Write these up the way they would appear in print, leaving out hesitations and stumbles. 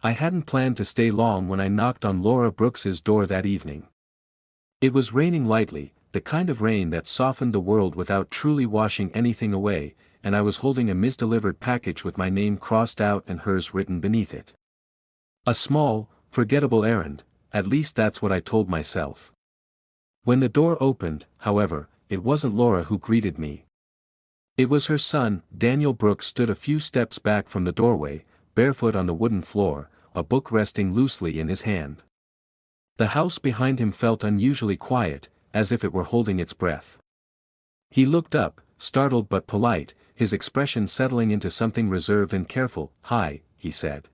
I hadn't planned to stay long when I knocked on Laura Brooks's door that evening. It was raining lightly, the kind of rain that softened the world without truly washing anything away, and I was holding a misdelivered package with my name crossed out and hers written beneath it. A small, forgettable errand, at least that's what I told myself. When the door opened, however, it wasn't Laura who greeted me. It was her son. Daniel Brooks stood a few steps back from the doorway, barefoot on the wooden floor, a book resting loosely in his hand. The house behind him felt unusually quiet, as if it were holding its breath. He looked up, startled but polite, his expression settling into something reserved and careful. "Hi," he said.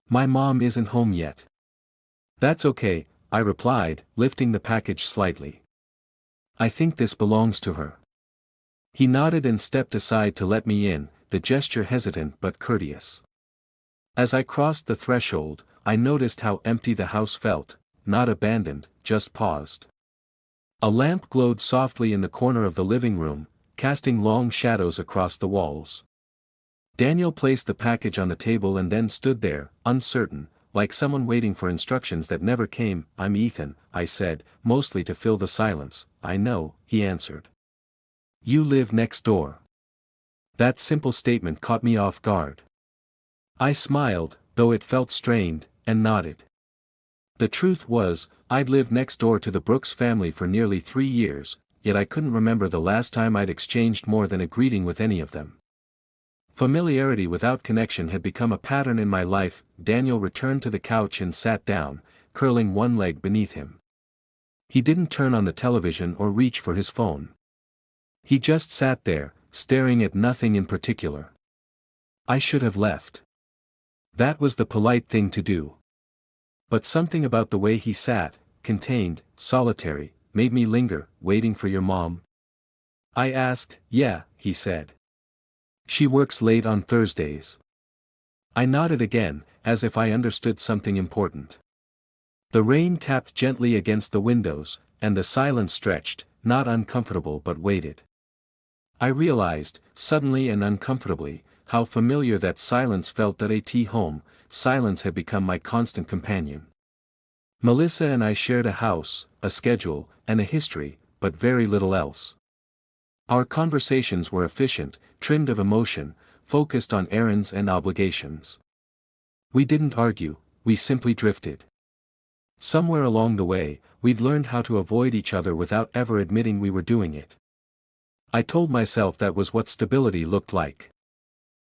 "My mom isn't home yet." "That's okay," I replied, lifting the package slightly. "I think this belongs to her." He nodded and stepped aside to let me in, the gesture hesitant but courteous. As I crossed the threshold, I noticed how empty the house felt, not abandoned, just paused. A lamp glowed softly in the corner of the living room, casting long shadows across the walls. Daniel placed the package on the table and then stood there, uncertain, like someone waiting for instructions that never came. "I'm Ethan," I said, mostly to fill the silence. "I know," he answered. "You live next door." That simple statement caught me off guard. I smiled, though it felt strained, and nodded. The truth was, I'd lived next door to the Brooks family for nearly 3 years, yet I couldn't remember the last time I'd exchanged more than a greeting with any of them. Familiarity without connection had become a pattern in my life. Daniel returned to the couch and sat down, curling one leg beneath him. He didn't turn on the television or reach for his phone. He just sat there, staring at nothing in particular. I should have left. That was the polite thing to do. But something about the way he sat, contained, solitary, made me linger. "Waiting for your mom?" I asked. "Yeah," he said. "She works late on Thursdays." I nodded again, as if I understood something important. The rain tapped gently against the windows, and the silence stretched, not uncomfortable but weighted. I realized, suddenly and uncomfortably, how familiar that silence felt. At home, silence had become my constant companion. Melissa and I shared a house, a schedule, and a history, but very little else. Our conversations were efficient, trimmed of emotion, focused on errands and obligations. We didn't argue, we simply drifted. Somewhere along the way, we'd learned how to avoid each other without ever admitting we were doing it. I told myself that was what stability looked like.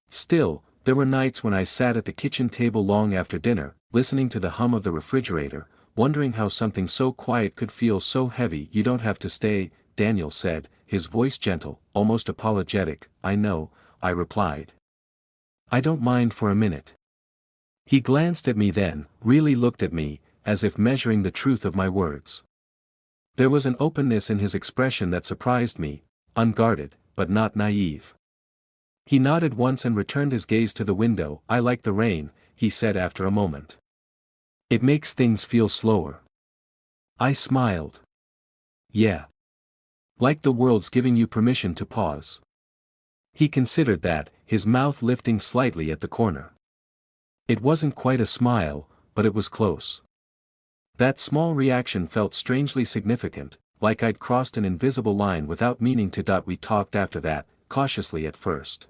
Still, there were nights when I sat at the kitchen table long after dinner, listening to the hum of the refrigerator, wondering how something so quiet could feel so heavy. "You don't have to stay," Daniel said, his voice gentle, almost apologetic. "I know," I replied. "I don't mind for a minute." He glanced at me then, really looked at me, as if measuring the truth of my words. There was an openness in his expression that surprised me, unguarded, but not naive. He nodded once and returned his gaze to the window. "I like the rain," he said after a moment. "It makes things feel slower." I smiled. "Yeah. Like the world's giving you permission to pause." He considered that, his mouth lifting slightly at the corner. It wasn't quite a smile, but it was close. That small reaction felt strangely significant, like I'd crossed an invisible line without meaning to. We talked after that, cautiously at first.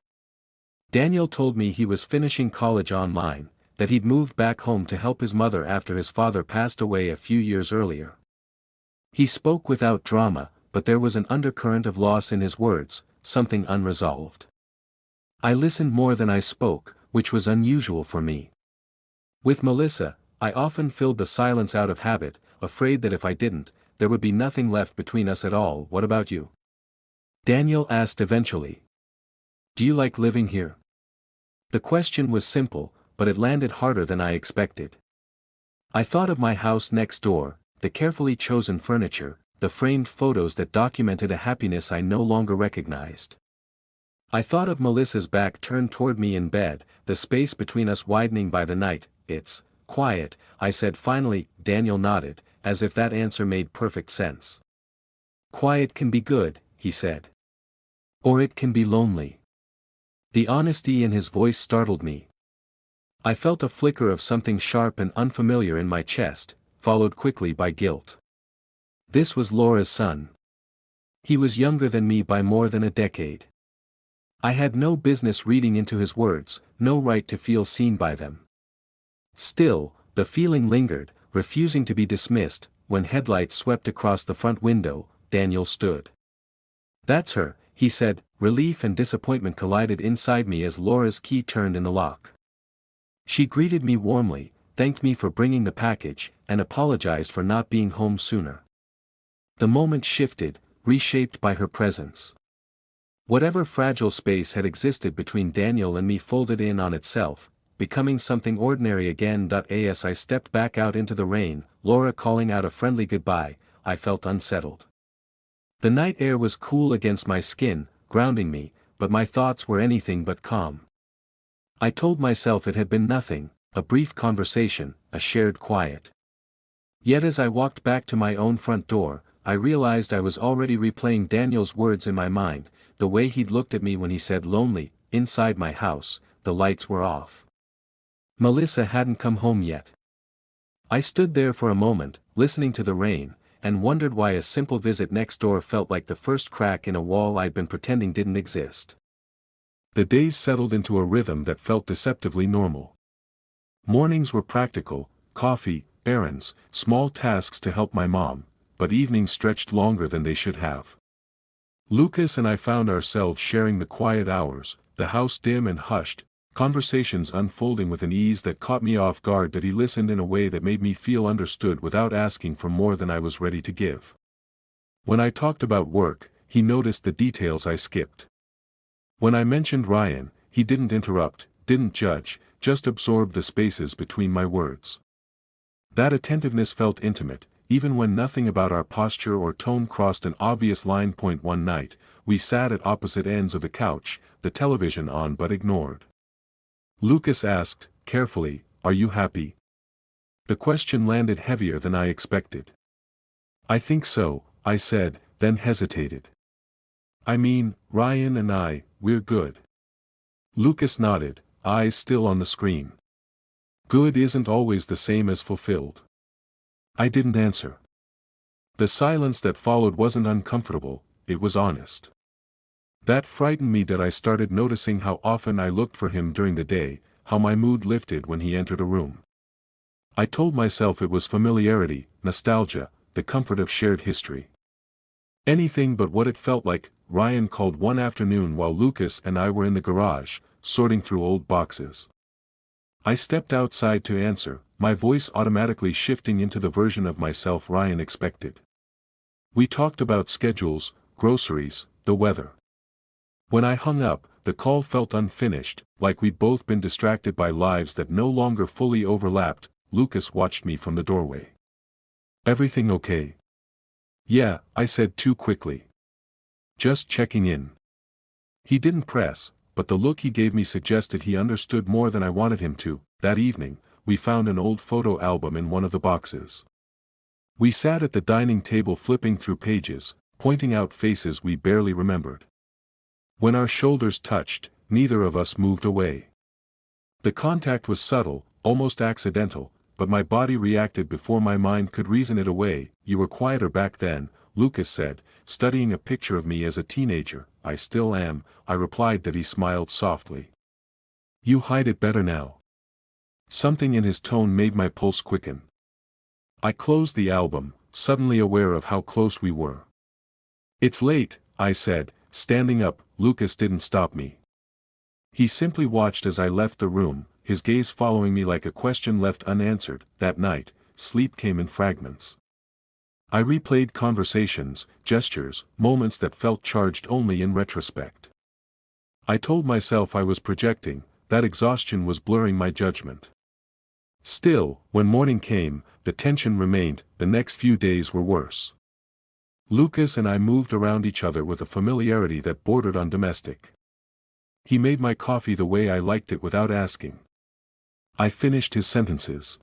Daniel told me he was finishing college online, that he'd moved back home to help his mother after his father passed away a few years earlier. He spoke without drama, but there was an undercurrent of loss in his words, something unresolved. I listened more than I spoke, which was unusual for me. With Melissa, I often filled the silence out of habit, afraid that if I didn't, there would be nothing left between us at all. "What about you?" Daniel asked eventually. "Do you like living here?" The question was simple, but it landed harder than I expected. I thought of my house next door, the carefully chosen furniture, the framed photos that documented a happiness I no longer recognized. I thought of Melissa's back turned toward me in bed, the space between us widening by the night. "It's quiet," I said finally. Daniel nodded, as if that answer made perfect sense. "Quiet can be good," he said. "Or it can be lonely." The honesty in his voice startled me. I felt a flicker of something sharp and unfamiliar in my chest, followed quickly by guilt. This was Laura's son. He was younger than me by more than a decade. I had no business reading into his words, no right to feel seen by them. Still, the feeling lingered, refusing to be dismissed. When headlights swept across the front window, Daniel stood. "That's her," he said. Relief and disappointment collided inside me as Laura's key turned in the lock. She greeted me warmly, thanked me for bringing the package, and apologized for not being home sooner. The moment shifted, reshaped by her presence. Whatever fragile space had existed between Daniel and me folded in on itself, becoming something ordinary again. As I stepped back out into the rain, Laura calling out a friendly goodbye, I felt unsettled. The night air was cool against my skin, grounding me, but my thoughts were anything but calm. I told myself it had been nothing, a brief conversation, a shared quiet. Yet as I walked back to my own front door, I realized I was already replaying Daniel's words in my mind, the way he'd looked at me when he said lonely. Inside my house, the lights were off. Melissa hadn't come home yet. I stood there for a moment, listening to the rain, and wondered why a simple visit next door felt like the first crack in a wall I'd been pretending didn't exist. The days settled into a rhythm that felt deceptively normal. Mornings were practical, coffee, errands, small tasks to help my mom, but evenings stretched longer than they should have. Lucas and I found ourselves sharing the quiet hours, the house dim and hushed, conversations unfolding with an ease that caught me off guard. That he listened in a way that made me feel understood without asking for more than I was ready to give. When I talked about work, he noticed the details I skipped. When I mentioned Ryan, he didn't interrupt, didn't judge, just absorbed the spaces between my words. That attentiveness felt intimate, even when nothing about our posture or tone crossed an obvious line. One night, we sat at opposite ends of the couch, the television on but ignored. Lucas asked, carefully, "Are you happy?" The question landed heavier than I expected. "I think so," I said, then hesitated. "I mean, Ryan and we're good." Lucas nodded, eyes still on the screen. Good isn't always the same as fulfilled. I didn't answer. The silence that followed wasn't uncomfortable, it was honest. That frightened me. That I started noticing how often I looked for him during the day, how my mood lifted when he entered a room. I told myself it was familiarity, nostalgia, the comfort of shared history. Anything but what it felt like. Ryan called one afternoon while Lucas and I were in the garage, sorting through old boxes. I stepped outside to answer, my voice automatically shifting into the version of myself Ryan expected. We talked about schedules, groceries, the weather. When I hung up, the call felt unfinished, like we'd both been distracted by lives that no longer fully overlapped. Lucas watched me from the doorway. "Everything okay?" "Yeah," I said too quickly. "Just checking in." He didn't press, but the look he gave me suggested he understood more than I wanted him to. That evening, we found an old photo album in one of the boxes. We sat at the dining table flipping through pages, pointing out faces we barely remembered. When our shoulders touched, neither of us moved away. The contact was subtle, almost accidental, but my body reacted before my mind could reason it away. "You were quieter back then," Lucas said, studying a picture of me as a teenager. "I still am," I replied. That he smiled softly. "You hide it better now." Something in his tone made my pulse quicken. I closed the album, suddenly aware of how close we were. "It's late," I said, standing up. Lucas didn't stop me. He simply watched as I left the room, his gaze following me like a question left unanswered. That night, sleep came in fragments. I replayed conversations, gestures, moments that felt charged only in retrospect. I told myself I was projecting, that exhaustion was blurring my judgment. Still, when morning came, the tension remained. The next few days were worse. Lucas and I moved around each other with a familiarity that bordered on domestic. He made my coffee the way I liked it without asking. I finished his sentences.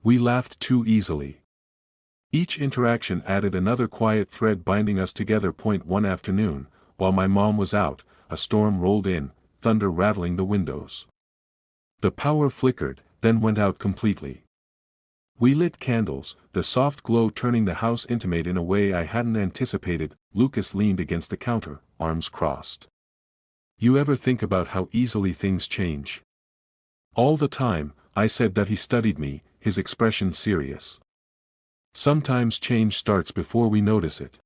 We laughed too easily. Each interaction added another quiet thread binding us together. One afternoon, while my mom was out, a storm rolled in, thunder rattling the windows. The power flickered, then went out completely. We lit candles, the soft glow turning the house intimate in a way I hadn't anticipated. Lucas leaned against the counter, arms crossed. You ever think about how easily things change? All the time, I said. That he studied me, his expression serious. Sometimes change starts before we notice it.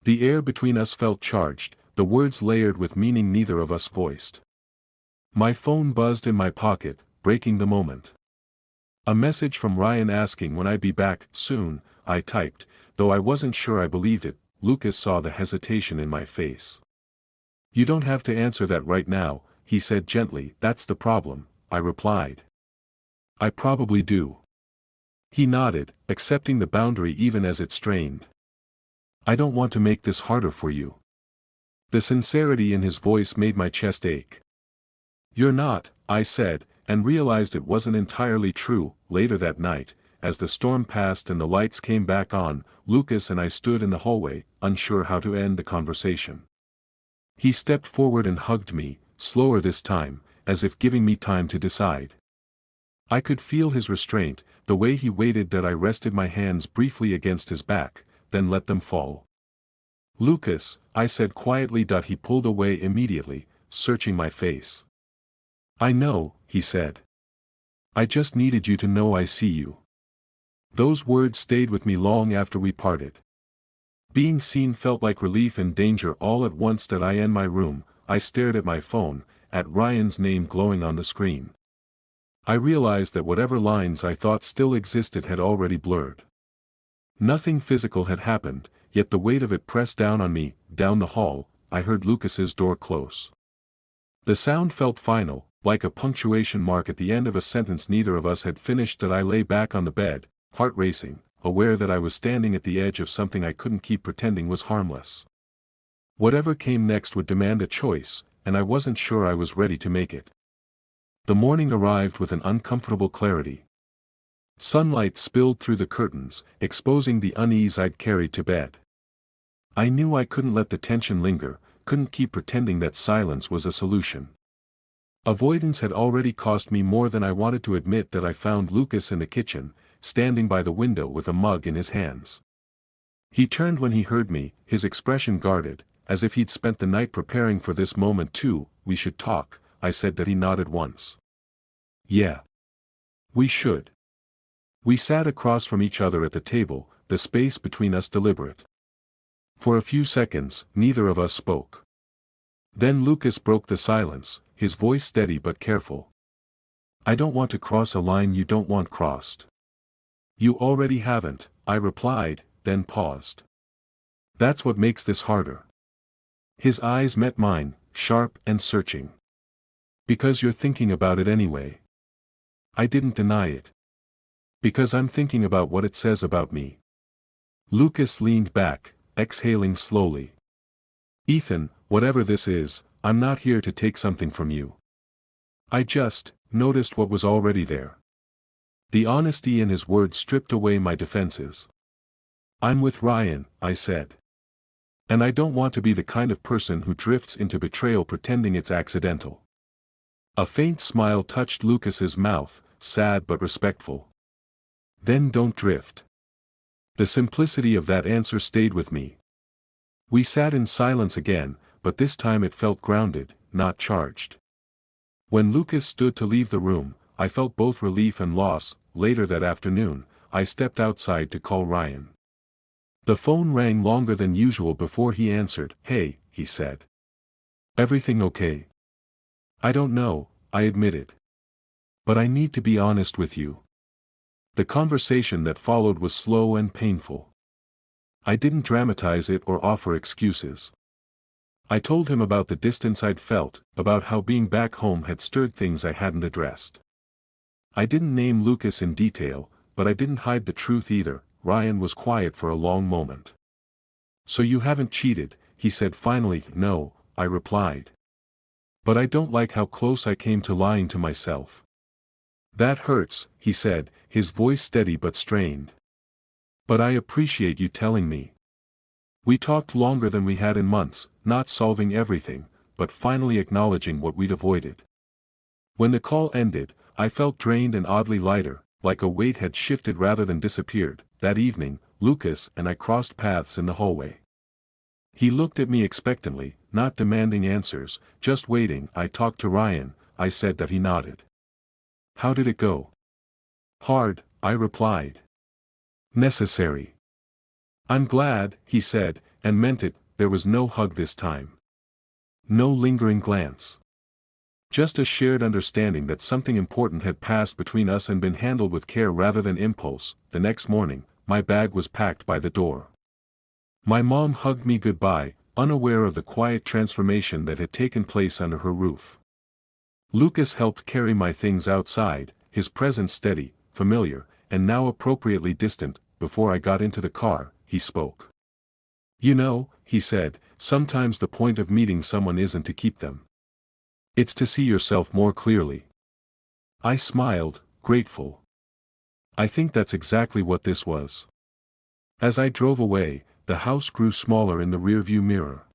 The air between us felt charged, the words layered with meaning neither of us voiced. My phone buzzed in my pocket, breaking the moment. A message from Ryan asking when I'd be back. Soon, I typed, though I wasn't sure I believed it. Lucas saw the hesitation in my face. You don't have to answer that right now, he said gently. That's the problem, I replied. I probably do. He nodded, accepting the boundary even as it strained. I don't want to make this harder for you. The sincerity in his voice made my chest ache. You're not, I said, and realized it wasn't entirely true. Later that night, as the storm passed and the lights came back on, Lucas and I stood in the hallway, unsure how to end the conversation. He stepped forward and hugged me, slower this time, as if giving me time to decide. I could feel his restraint, the way he waited. That I rested my hands briefly against his back, then let them fall. Lucas, I said quietly. He pulled away immediately, searching my face. I know, he said. I just needed you to know I see you. Those words stayed with me long after we parted. Being seen felt like relief and danger all at once. That I in my room, I stared at my phone, at Ryan's name glowing on the screen. I realized that whatever lines I thought still existed had already blurred. Nothing physical had happened, yet the weight of it pressed down on me. Down the hall, I heard Lucas's door close. The sound felt final, like a punctuation mark at the end of a sentence neither of us had finished. That I lay back on the bed, heart racing, aware that I was standing at the edge of something I couldn't keep pretending was harmless. Whatever came next would demand a choice, and I wasn't sure I was ready to make it. The morning arrived with an uncomfortable clarity. Sunlight spilled through the curtains, exposing the unease I'd carried to bed. I knew I couldn't let the tension linger, couldn't keep pretending that silence was a solution. Avoidance had already cost me more than I wanted to admit. That I found Lucas in the kitchen, standing by the window with a mug in his hands. He turned when he heard me, his expression guarded, as if he'd spent the night preparing for this moment too. We should talk, I said. That he nodded once. Yeah. We should. We sat across from each other at the table, the space between us deliberate. For a few seconds, neither of us spoke. Then Lucas broke the silence, his voice steady but careful. I don't want to cross a line you don't want crossed. You already haven't, I replied, then paused. That's what makes this harder. His eyes met mine, sharp and searching. Because you're thinking about it anyway. I didn't deny it. Because I'm thinking about what it says about me. Lucas leaned back, exhaling slowly. Ethan, whatever this is, I'm not here to take something from you. I just noticed what was already there. The honesty in his words stripped away my defenses. I'm with Ryan, I said. And I don't want to be the kind of person who drifts into betrayal pretending it's accidental. A faint smile touched Lucas's mouth, sad but respectful. Then don't drift. The simplicity of that answer stayed with me. We sat in silence again, but this time it felt grounded, not charged. When Lucas stood to leave the room, I felt both relief and loss. Later that afternoon, I stepped outside to call Ryan. The phone rang longer than usual before he answered. Hey, he said. Everything okay? I don't know, I admitted. But I need to be honest with you. The conversation that followed was slow and painful. I didn't dramatize it or offer excuses. I told him about the distance I'd felt, about how being back home had stirred things I hadn't addressed. I didn't name Lucas in detail, but I didn't hide the truth either. Ryan was quiet for a long moment. So you haven't cheated, he said finally. No, I replied. But I don't like how close I came to lying to myself. That hurts, he said, his voice steady but strained. But I appreciate you telling me. We talked longer than we had in months, not solving everything, but finally acknowledging what we'd avoided. When the call ended, I felt drained and oddly lighter, like a weight had shifted rather than disappeared. That evening, Lucas and I crossed paths in the hallway. He looked at me expectantly, not demanding answers, just waiting. I talked to Ryan, I said that. He nodded. How did it go? Hard, I replied. Necessary. I'm glad, he said, and meant it. There was no hug this time. No lingering glance. Just a shared understanding that something important had passed between us and been handled with care rather than impulse. The next morning, my bag was packed by the door. My mom hugged me goodbye, unaware of the quiet transformation that had taken place under her roof. Lucas helped carry my things outside, his presence steady, familiar, and now appropriately distant. Before I got into the car, he spoke. You know, he said, sometimes the point of meeting someone isn't to keep them. It's to see yourself more clearly. I smiled, grateful. I think that's exactly what this was. As I drove away, the house grew smaller in the rearview mirror.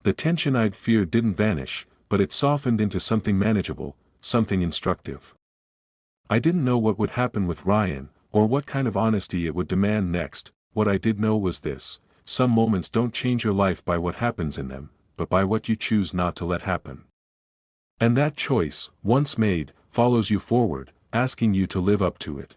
The tension I'd feared didn't vanish, but it softened into something manageable, something instructive. I didn't know what would happen with Ryan, or what kind of honesty it would demand next. What I did know was this: some moments don't change your life by what happens in them, but by what you choose not to let happen. And that choice, once made, follows you forward, asking you to live up to it.